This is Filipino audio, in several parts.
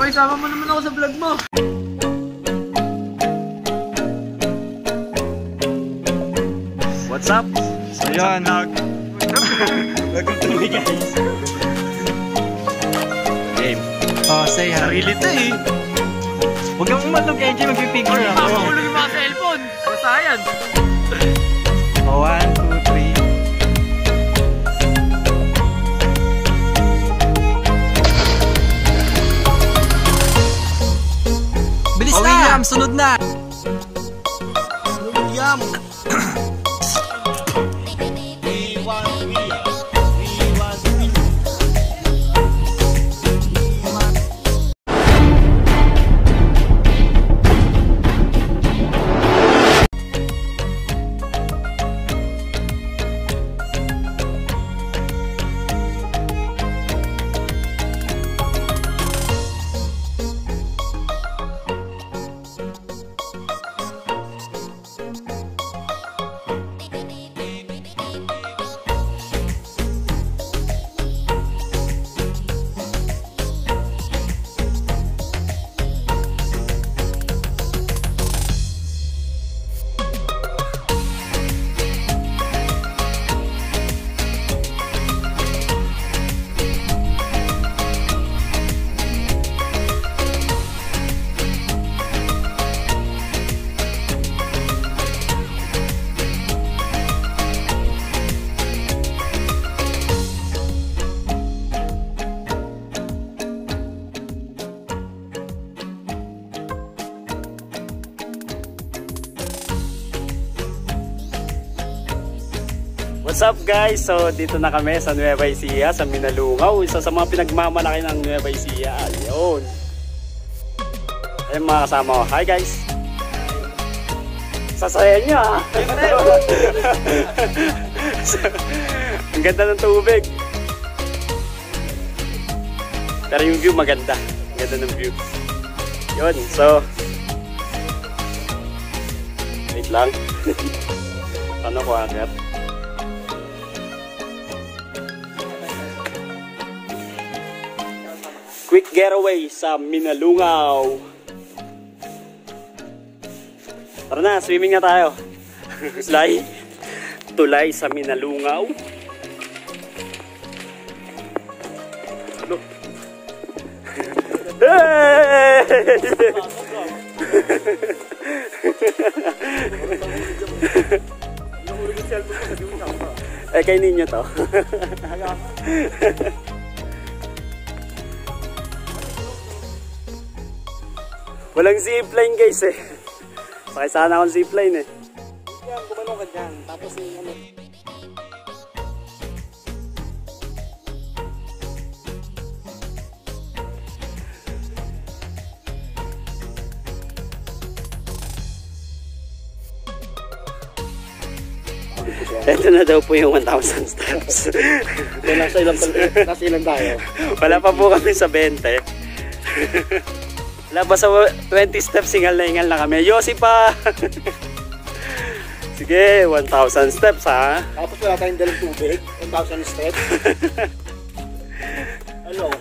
Boy, sama mo naman ako sa vlog mo. What's up? So yun, welcome to me guys. Game. Oh, say hi. Sarili to eh. Huwag kang umatog, AJ, mag-figure ako. Mapapulog yung mga cellphone. Basta yan. Oh, 1, 2, 3. Bilis na! William, sunod na! Sunod, William! What's up guys? So dito na kami sa Nueva Ecija, sa Minalungaw. Isa sa mga pinagmamalaki ng Nueva Ecija. Ayun. Ayun mga kasama ko. Hi guys! Sasaya niya ha! Ang ganda ng tubig. Pero yung view maganda. Ang ganda ng view. Yun. So wait lang. Ano ko agad? Quick getaway sa Minalungaw. Tara na, swimming na tayo. Tulay. Tulay sa Minalungaw. Ano? Hey! Eh, kay ninyo to. Walang zipline guys eh. Sakay sana akong zipline eh. Yan, gumanong ka dyan. Tapos yung ano. Ito na daw po yung 1,000 steps. Nasa ilang tayo? Wala pa po kami sa 20. Wala pa sa 20 steps, hingal na kami. Yosi pa! Sige, 1,000 steps ha. Tapos wala tayong dalang tubig. 1,000 steps. Ano?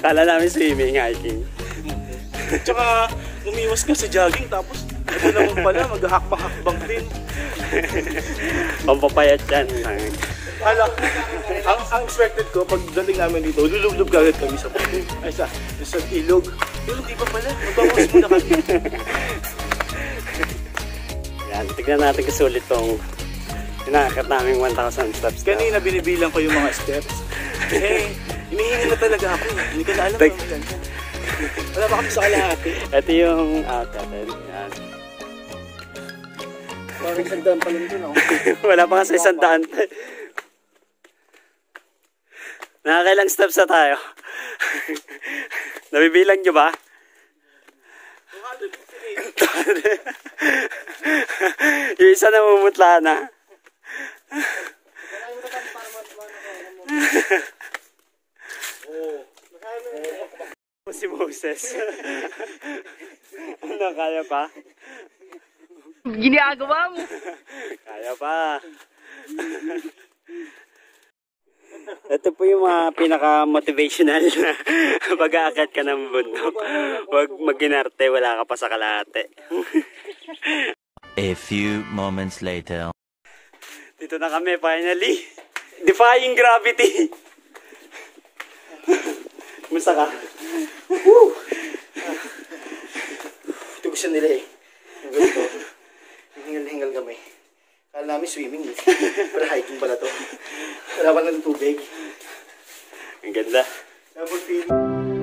Kala namin swimming, hiking. Tsaka umiwas ka sa jogging tapos ito naman pala maghahakbang din. Pampapayat yan. Ang expected ko pag dating namin dito, lulublob kagad kami sa puno. Ay sa ilog. Pero hindi pa pala, magbawas muna kami. Yan, tignan natin kasi ulit tong inaakit namin 1,000 steps. Kanina binibilang ko yung mga steps. Eh, inihingi na talaga ako. Hindi ko na alam kung yan. Wala ba kami sa kalahati? Ito yung natin. Yan. Parang sandaan pa lang dun ako. Wala pa kasi 100. Nakakailang steps na tayo? Nabibilang nyo ba? 258. Yung isa na mumutla na. Si Moses. Ano, kaya pa? Ginagawa mo. Kaya pa. Ito po yung mga pinaka-motivational na pag-aakyat ka ng bundok. Huwag mag-inarte, wala ka pa sa kalahati. A few moments later. Dito na kami, finally. Defying gravity. Kumusta ka? Woo! Ito gusto nila eh. Yung ganito. Hingal-hingal kami. Kala namin swimming eh. Pero hiking pala to. Wala pa ng tubig. Ang ganda. Double feeling.